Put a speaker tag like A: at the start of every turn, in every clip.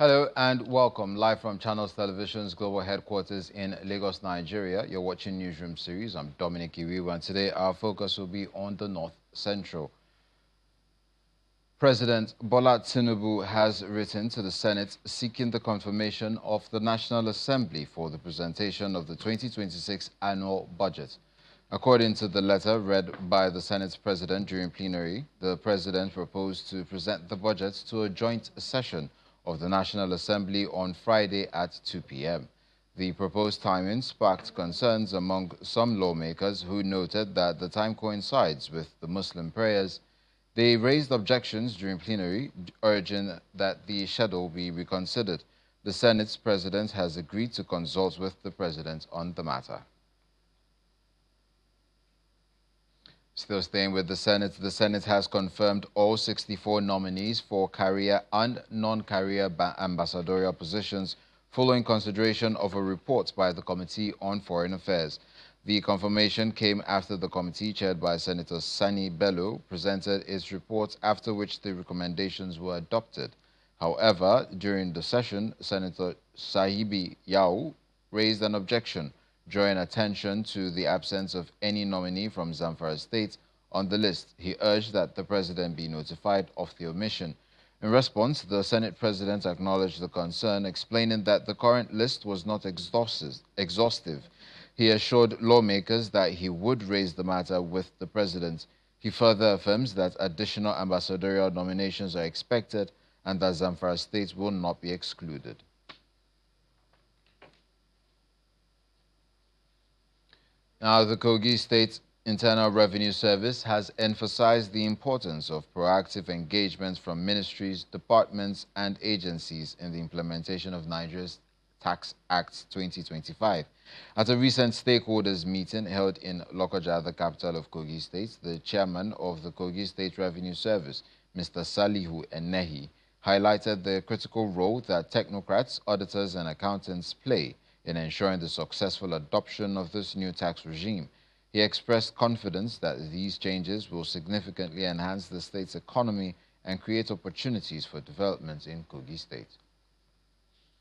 A: Hello and welcome. Live from Channels Television's global headquarters in Lagos, Nigeria. You're watching Newsroom series. I'm Dominic Iwiwa, and today our focus will be on the North Central. President Bola Tinubu has written to the Senate seeking the confirmation of the National Assembly for the presentation of the 2026 annual budget. According to the letter read by the Senate President during plenary, the President proposed to present the budget to a joint session of the National Assembly on Friday at 2 p.m. The proposed timing sparked concerns among some lawmakers who noted that the time coincides with the Muslim prayers. They raised objections during plenary, urging that the schedule be reconsidered. The Senate's President has agreed to consult with the President on the matter. Still staying with the Senate has confirmed all 64 nominees for career and non-career ambassadorial positions following consideration of a report by the Committee on Foreign Affairs. The confirmation came after the committee chaired by Senator Sani Bello presented its report, after which the recommendations were adopted. However, during the session, Senator Sahibi Yao raised an objection, drawing attention to the absence of any nominee from Zamfara State on the list. He urged that the President be notified of the omission. In response, the Senate President acknowledged the concern, explaining that the current list was not exhaustive. He assured lawmakers that he would raise the matter with the President. He further affirms that additional ambassadorial nominations are expected and that Zamfara State will not be excluded. Now, the Kogi State Internal Revenue Service has emphasized the importance of proactive engagement from ministries, departments, and agencies in the implementation of Nigeria's Tax Act 2025. At a recent stakeholders meeting held in Lokoja, the capital of Kogi State, the chairman of the Kogi State Revenue Service, Mr. Salihu Enehi, highlighted the critical role that technocrats, auditors, and accountants play in ensuring the successful adoption of this new tax regime. He expressed confidence that these changes will significantly enhance the state's economy and create opportunities for development in Kogi State.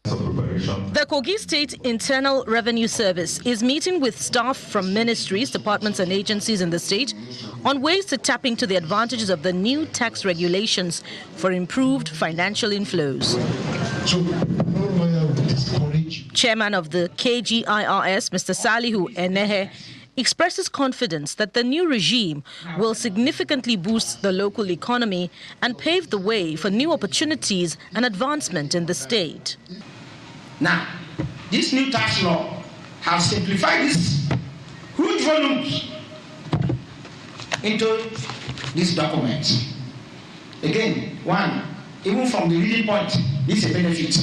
B: The Kogi State Internal Revenue Service is meeting with staff from ministries, departments, and agencies in the state on ways to tap into the advantages of the new tax regulations for improved financial inflows. Chairman of the KGIRS, Mr. Salihu Enehe, expresses confidence that the new regime will significantly boost the local economy and pave the way for new opportunities and advancement in the state.
C: Now, this new tax law has simplified these huge volumes into this document. Again, one, even from the reading point, this is a benefit.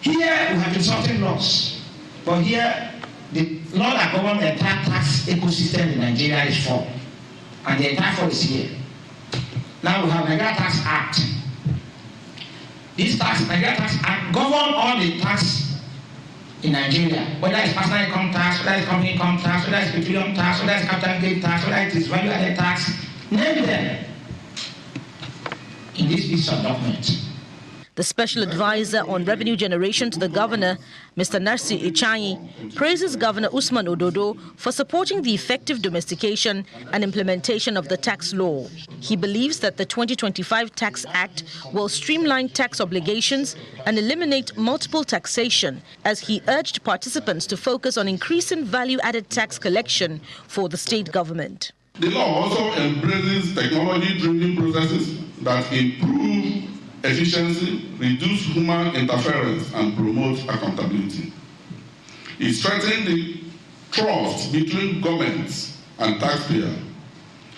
C: Here we have insulting laws, but here the law that governs the entire tax ecosystem in Nigeria is formed, and the entire form is here. Now we have the Nigeria Tax Act. This Nigeria Tax Act governs all the tax in Nigeria, whether it's personal income tax, whether it's company income tax, whether it's petroleum tax, whether it's capital gain tax, whether it is value-added tax, name them in this piece of document.
B: The special advisor on revenue generation to the governor, Mr. Narsi Ichayi, praises Governor Usman Ododo for supporting the effective domestication and implementation of the tax law. He believes that the 2025 Tax Act will streamline tax obligations and eliminate multiple taxation, as he urged participants to focus on increasing value-added tax collection for the state government.
D: The law also embraces technology-driven processes that improve efficiency, reduce human interference, and promote accountability. It strengthens the trust between governments and taxpayers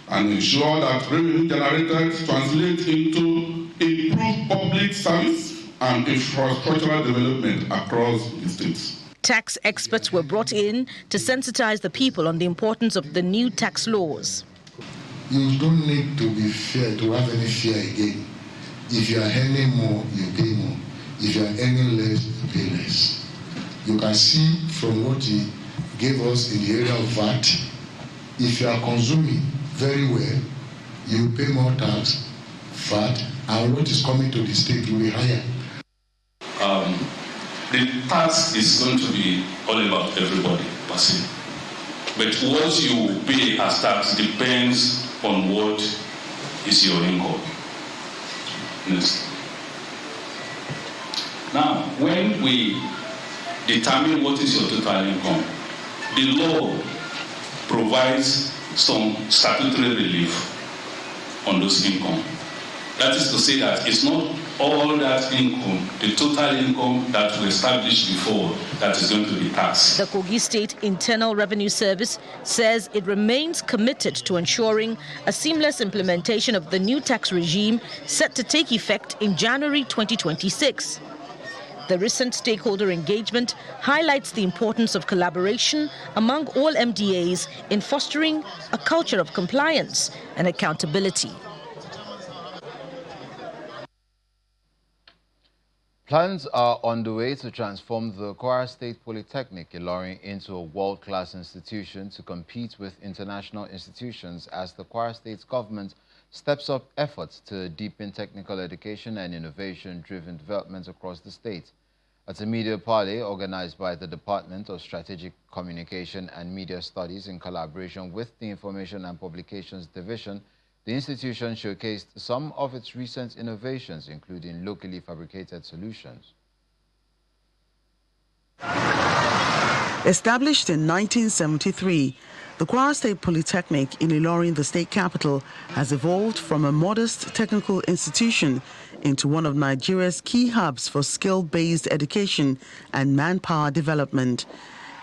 D: and ensures that revenue generated translates into improved public service and infrastructural development across the states.
B: Tax experts were brought in to sensitize the people on the importance of the new tax laws.
E: You don't need to be fear, to have any fear again. If you are earning more, you pay more. If you are earning less, you pay less. You can see from what he gave us in the area of VAT, if you are consuming very well, you pay more tax, VAT, and what is coming to the state will be higher.
F: The tax is going to be all about everybody, per se. But what you pay as tax depends on what is your income. Next. Now, when we determine what is your total income, the law provides some statutory relief on those income. That is to say that it's not all that income, the total income that we established before, that is going to be taxed.
B: The Kogi State Internal Revenue Service says it remains committed to ensuring a seamless implementation of the new tax regime set to take effect in January 2026. The recent stakeholder engagement highlights the importance of collaboration among all MDAs in fostering a culture of compliance and accountability.
A: Plans are on the way to transform the Kwara State Polytechnic Ilorin into a world-class institution to compete with international institutions as the Kwara State government steps up efforts to deepen technical education and innovation-driven development across the state. At a media party organized by the Department of Strategic Communication and Media Studies in collaboration with the Information and Publications Division, the institution showcased some of its recent innovations, including locally fabricated solutions.
G: Established in 1973, the Kwara State Polytechnic in Ilorin, the state capital, has evolved from a modest technical institution into one of Nigeria's key hubs for skill-based education and manpower development.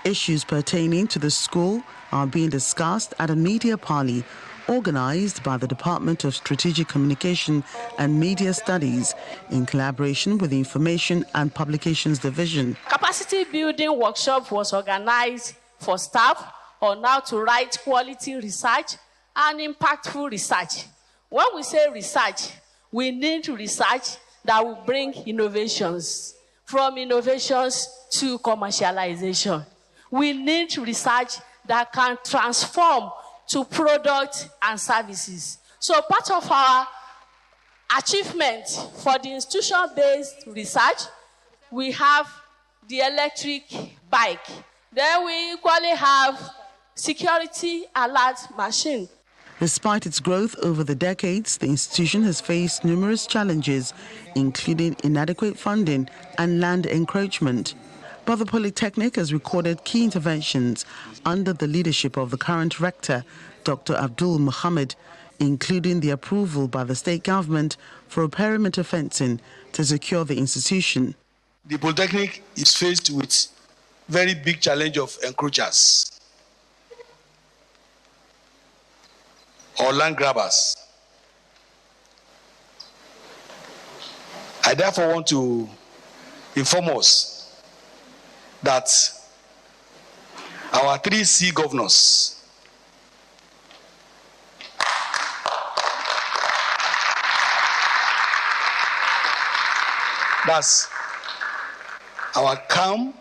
G: Issues pertaining to the school are being discussed at a media party organized by the Department of Strategic Communication and Media Studies in collaboration with the Information and Publications Division.
H: Capacity building workshop was organized for staff on how to write quality research and impactful research. When we say research, we need research that will bring innovations, from innovations to commercialization. We need research that can transform to products and services. So part of our achievement for the institution-based research, we have the electric bike. Then we equally have security alert machine.
G: Despite its growth over the decades, the institution has faced numerous challenges, including inadequate funding and land encroachment. But the Polytechnic has recorded key interventions under the leadership of the current rector, Dr. Abdul Muhammad, including the approval by the state government for a perimeter fencing to secure the institution.
I: The Polytechnic is faced with very big challenge of encroachers or land grabbers. I therefore want to inform us that our 3C governors that's our calm,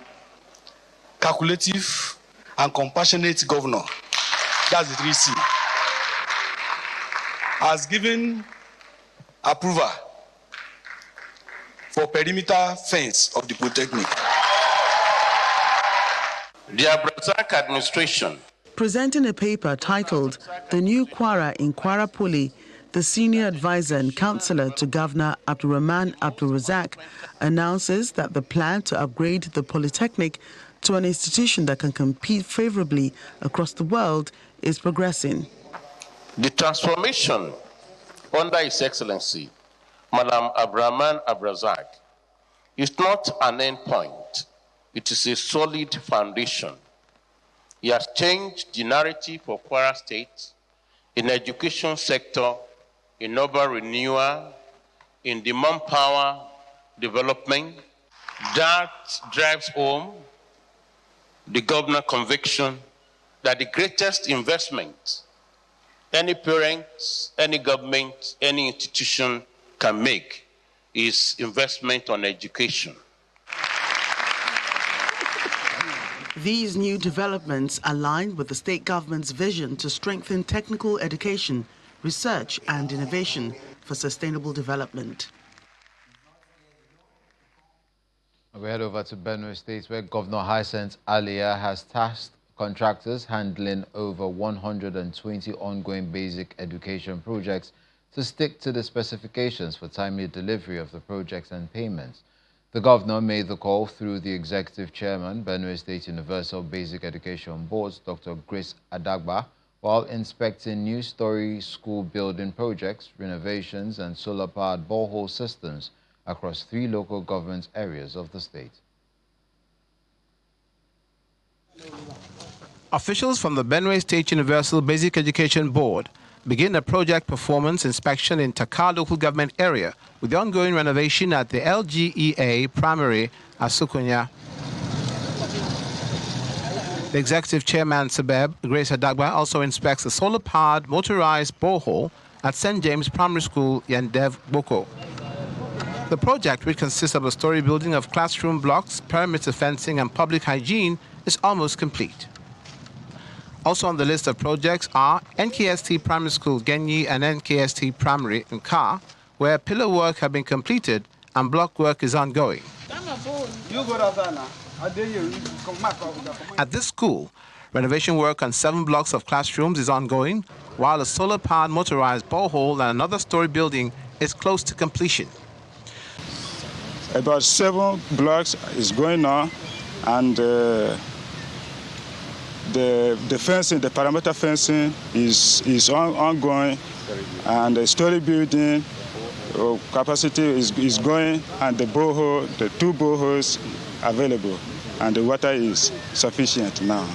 I: calculative, and compassionate governor, that's the 3C, has given approval for perimeter fence of the Polytechnic.
J: The Abrazak administration.
G: Presenting a paper titled The New Kwara in Kwara Poly, the senior advisor and counselor to Governor Abdurrahman Abdulrazak announces that the plan to upgrade the Polytechnic to an institution that can compete favorably across the world is progressing.
J: The transformation under His Excellency, Madam Abdurrahman Abdulrazak, is not an end point. It is a solid foundation. He has changed the narrative for Kwara State in the education sector, in urban renewal, in the manpower development. That drives home the governor's conviction that the greatest investment any parent, any government, any institution can make is investment on education.
G: These new developments align with the state government's vision to strengthen technical education, research and innovation for sustainable development.
A: We head over to Benue State, where Governor Hyacinth Alia has tasked contractors handling over 120 ongoing basic education projects to stick to the specifications for timely delivery of the projects and payments. The governor made the call through the executive chairman, Benue State Universal Basic Education Board, Dr. Grace Adagba, while inspecting new-story school building projects, renovations, and solar-powered borehole systems across 3 local government areas of the state.
K: Officials from the Benue State Universal Basic Education Board begin a project performance inspection in Taka local government area with the ongoing renovation at the LGEA Primary Asukunya. The executive chairman, Sabeb Grace Adagba, also inspects the solar-powered motorized borehole at St. James Primary School, Yandev Boko. The project, which consists of a story building of classroom blocks, perimeter fencing, and public hygiene, is almost complete. Also on the list of projects are NKST Primary School, Genyi, and NKST Primary in Ka, where pillar work have been completed and block work is ongoing. At this school, renovation work on 7 blocks of classrooms is ongoing, while a solar-powered motorized borehole and another story building is close to completion.
L: About 7 blocks is going on, and the fencing, the perimeter fencing is ongoing, and the story building capacity is going, and the 2 boreholes available, and the water is sufficient now.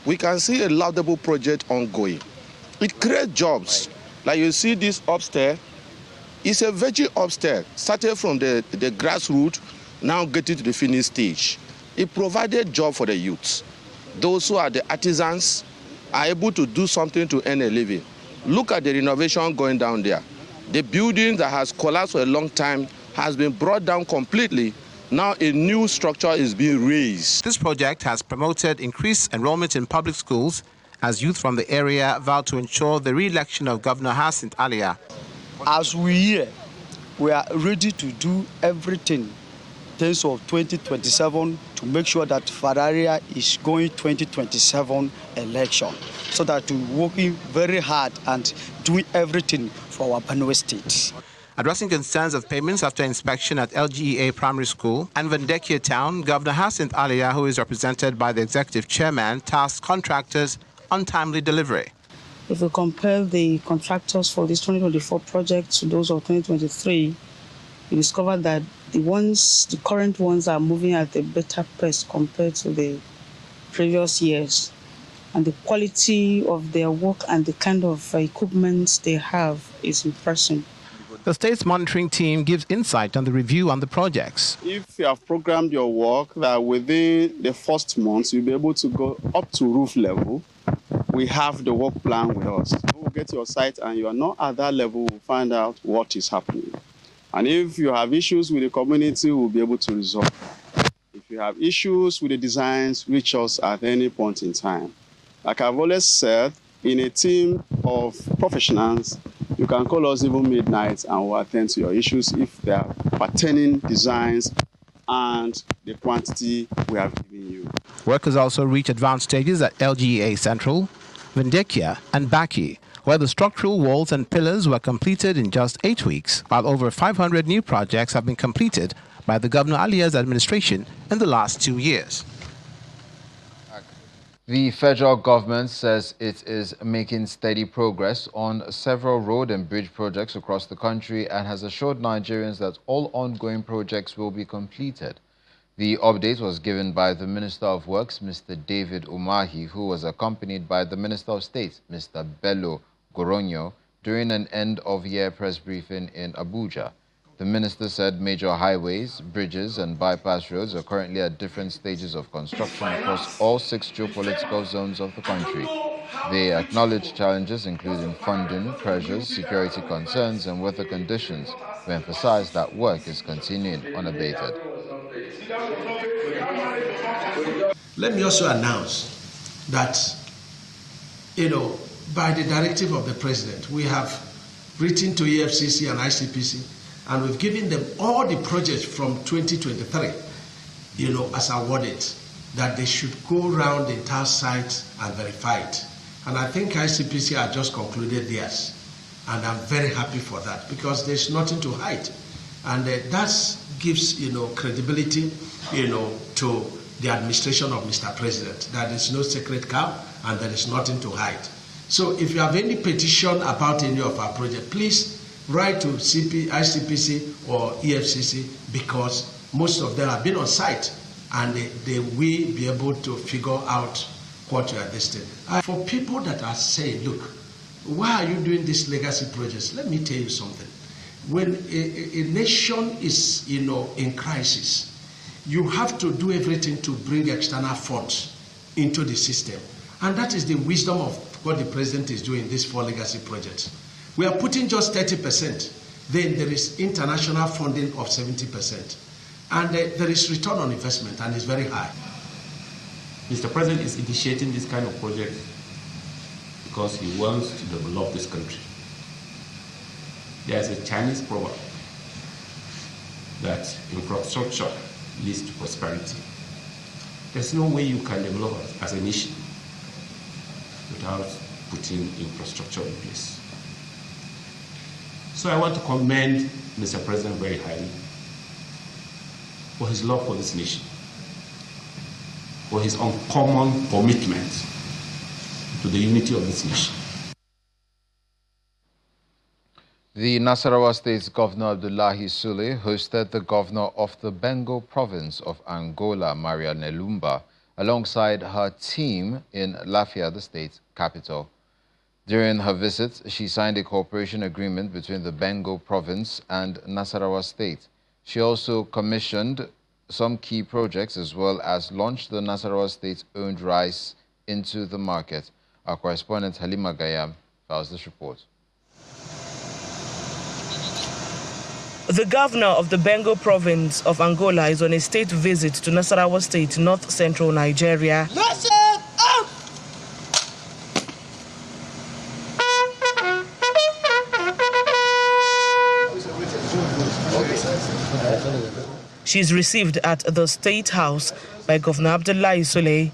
M: We can see a laudable project ongoing. It creates jobs. Like you see this upstairs, it's a veggie upstairs, started from the grassroots, now getting to the finish stage. It provided job for the youths. Those who are the artisans are able to do something to earn a living. Look at the renovation going down there. The building that has collapsed for a long time has been brought down completely. Now a new structure is being raised.
K: This project has promoted increased enrollment in public schools as youth from the area vow to ensure the re-election of Governor Hyacinth Alia.
N: As we are ready to do everything in terms of 2027 to make sure that Fararia is going 2027 election, so that we're working very hard and doing everything for our Benue State.
K: Addressing concerns of payments after inspection at LGEA Primary School and Vendekia Town, Governor Hyacinth Alia, who is represented by the executive chairman, tasked contractors on timely delivery.
O: If we compare the contractors for this 2024 project to those of 2023, we discover that the current ones are moving at a better pace compared to the previous years. And the quality of their work and the kind of equipment they have is impressive.
K: The state's monitoring team gives insight on the review on the projects.
L: If you have programmed your work that within the first month you'll be able to go up to roof level, we have the work plan with us. We'll get your site and you are not at that level, we'll find out what is happening. And if you have issues with the community, we'll be able to resolve. If you have issues with the designs, reach us at any point in time. Like I've always said, in a team of professionals, you can call us even midnight and we'll attend to your issues if they are pertaining designs and the quantity we have given you.
K: Workers also reach advanced stages at LGEA Central, Vendekia, and Baki, where the structural walls and pillars were completed in just 8 weeks, while over 500 new projects have been completed by the Governor Alia's administration in the last 2 years.
A: The federal government says it is making steady progress on several road and bridge projects across the country and has assured Nigerians that all ongoing projects will be completed. The update was given by the Minister of Works, Mr. David Umahi, who was accompanied by the Minister of State, Mr. Bello Goronyo, during an end-of-year press briefing in Abuja. The minister said major highways, bridges and bypass roads are currently at different stages of construction across all 6 geopolitical zones of the country. They acknowledged challenges including funding, pressures, security concerns and weather conditions, to emphasize that work is continuing unabated.
P: Let me also announce that, by the directive of the President, we have written to EFCC and ICPC, and we've given them all the projects from 2023, as awarded, that they should go around the entire site and verify it. And I think ICPC have just concluded theirs. And I'm very happy for that because there's nothing to hide. And that gives, credibility, to the administration of Mr. President. That is no sacred cow and there is nothing to hide. So if you have any petition about any of our projects, please write to ICPC or EFCC because most of them have been on site and they will be able to figure out what you are listing. For people that are saying, look, why are you doing these legacy projects? Let me tell you something. When a nation is, in crisis, you have to do everything to bring external funds into the system. And that is the wisdom of what the president is doing, these 4 legacy projects. We are putting just 30%. Then there is international funding of 70%. And there is return on investment, and it's very high.
Q: Mr. President is initiating this kind of project because he wants to develop this country. There is a Chinese proverb that infrastructure leads to prosperity. There's no way you can develop as a nation without putting infrastructure in place. So I want to commend Mr. President very highly for his love for this nation, for his uncommon commitment to the unity of this nation.
A: The Nasarawa State's Governor Abdullahi Sule hosted the governor of the Benue province of Angola, Maria Nelumba, alongside her team in Lafia, the state's capital. During her visit, she signed a cooperation agreement between the Benue province and Nasarawa State. She also commissioned some key projects as well as launched the Nasarawa State's owned rice into the market. Our correspondent Halima Gayam files this report.
B: The governor of the Benue province of Angola is on a state visit to Nasarawa State, north-central Nigeria. She is received at the State House by Governor Abdullahi Sule.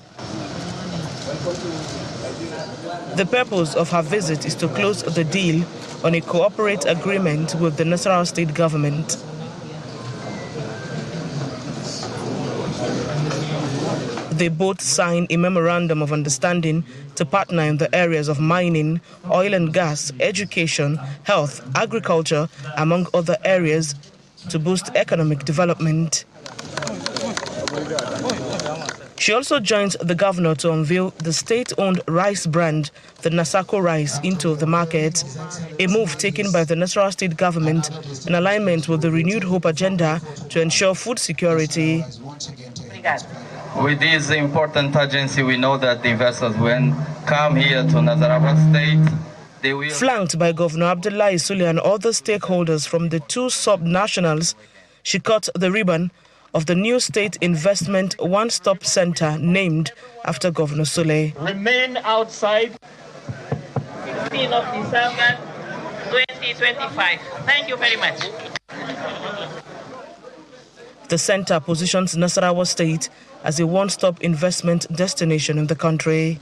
B: The purpose of her visit is to close the deal on a cooperate agreement with the Nasarawa State government. They both signed a memorandum of understanding to partner in the areas of mining, oil and gas, education, health, agriculture, among other areas, to boost economic development. She also joins the governor to unveil the state-owned rice brand, the Nasako rice, into the market, a move taken by the Nasarawa State government in alignment with the Renewed Hope agenda to ensure food security.
R: With this important agency, we know that the investors, when come here to Nasarawa State, they will...
B: Flanked by Governor Abdullahi Sule and other stakeholders from the 2 sub-nationals, she cut the ribbon of the new state investment one-stop center named after Governor Sule.
S: Remain outside. 15th of December 2025. Thank you very much.
B: The center positions Nasarawa State as a one-stop investment destination in the country.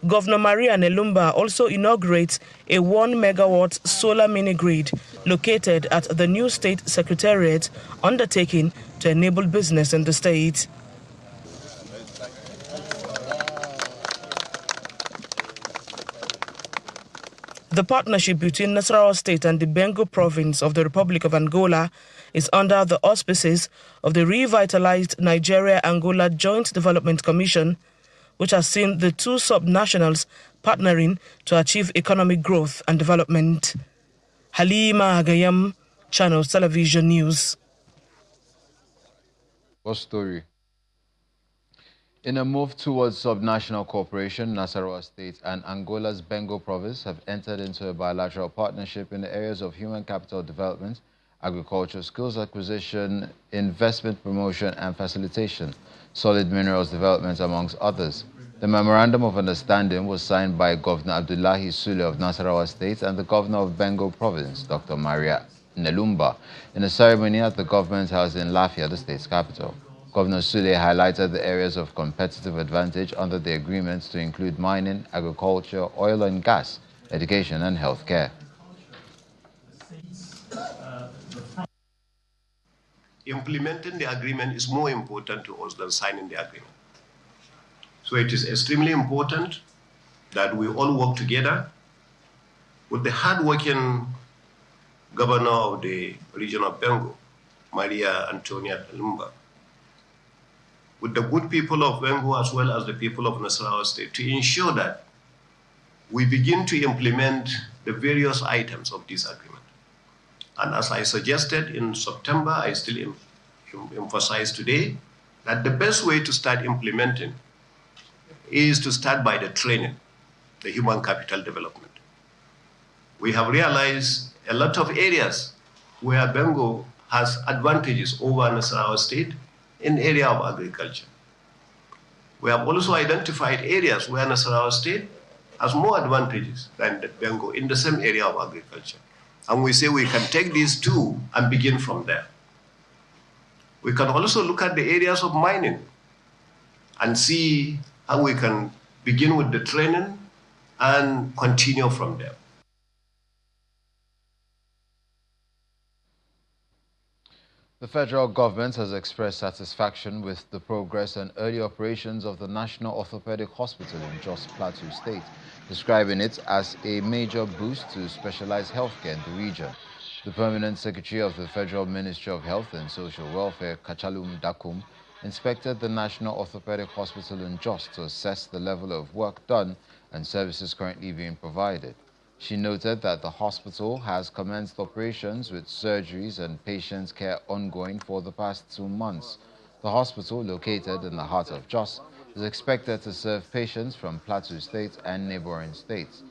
B: Governor Maria Nelumba also inaugurates a 1 megawatt solar mini-grid located at the new state secretariat, undertaking to enable business in the state. The partnership between Nasarawa State and the Benue province of the Republic of Angola is under the auspices of the revitalized Nigeria-Angola Joint Development Commission, which has seen the 2 sub-nationals partnering to achieve economic growth and development. Halima Agayam, Channels Television News.
A: What story? In a move towards sub-national cooperation, Nasarawa State and Angola's Benue province have entered into a bilateral partnership in the areas of human capital development, agriculture, skills acquisition, investment promotion and facilitation, solid minerals development, amongst others. The Memorandum of Understanding was signed by Governor Abdullahi Sule of Nasarawa State and the Governor of Benue Province, Dr. Maria Nelumba, in a ceremony at the Government House in Lafia, the state's capital. Governor Sule highlighted the areas of competitive advantage under the agreements to include mining, agriculture, oil and gas, education and healthcare.
T: Implementing the agreement is more important to us than signing the agreement. So it is extremely important that we all work together with the hard-working governor of the region of Benue, Maria Antonia Lumba, with the good people of Benue as well as the people of Nasarawa State to ensure that we begin to implement the various items of this agreement. And as I suggested in September, I still emphasize today that the best way to start implementing is to start by the training, the human capital development. We have realized a lot of areas where Benue has advantages over Nasarawa State in the area of agriculture. We have also identified areas where Nasarawa State has more advantages than Benue in the same area of agriculture. And we say we can take these two and begin from there. We can also look at the areas of mining and see how we can begin with the training and continue from there.
A: The federal government has expressed satisfaction with the progress and early operations of the National Orthopedic Hospital in Jos Plateau State, describing it as a major boost to specialized healthcare in the region. The Permanent Secretary of the Federal Ministry of Health and Social Welfare, Kachalum Dakum, inspected the National Orthopedic Hospital in Jos to assess the level of work done and services currently being provided. She noted that the hospital has commenced operations with surgeries and patient care ongoing for the past 2 months. The hospital, located in the heart of Jos, is expected to serve patients from Plateau State and neighboring states.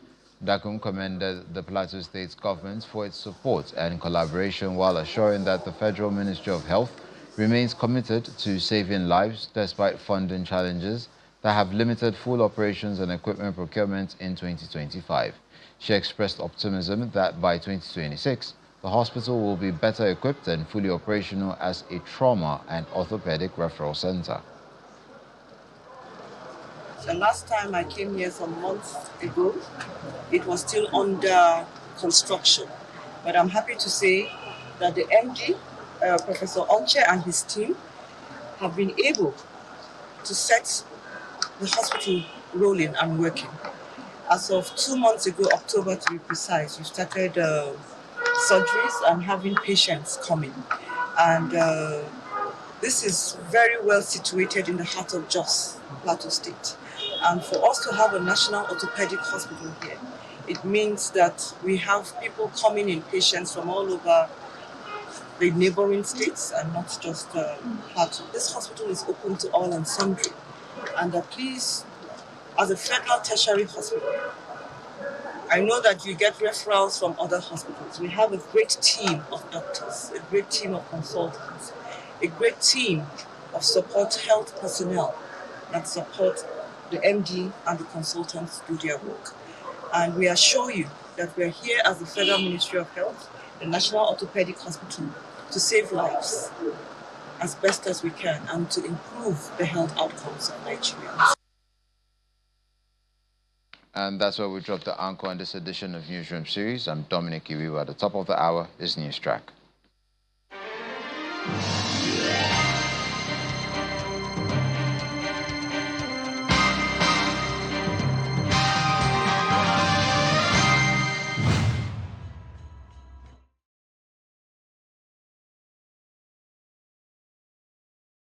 A: Dakum commended the Plateau State government for its support and collaboration while assuring that the Federal Ministry of Health remains committed to saving lives despite funding challenges that have limited full operations and equipment procurement in 2025. She expressed optimism that by 2026, the hospital will be better equipped and fully operational as a trauma and orthopedic referral center.
U: The last time I came here some months ago, it was still under construction. But I'm happy to say that the MD, Professor Onche, and his team have been able to set the hospital rolling and working. As of 2 months ago, October to be precise, we started surgeries and having patients coming. And this is very well situated in the heart of Jos, Plateau State. And for us to have a national orthopedic hospital here, it means that we have people coming in, patients from all over the neighboring states and not just Plateau. This hospital is open to all and sundry. And please, as a federal tertiary hospital, I know that you get referrals from other hospitals. We have a great team of doctors, a great team of consultants, a great team of support health personnel that support the MD and the consultants do their work. And we assure you that we're here as the Federal Ministry of Health, the National Orthopedic Hospital, to save lives as best as we can and to improve the health outcomes of Nigerians.
A: And that's where we drop the anchor on this edition of Newsroom Series. I'm Dominic Iwiwa. At the top of the hour is News Track.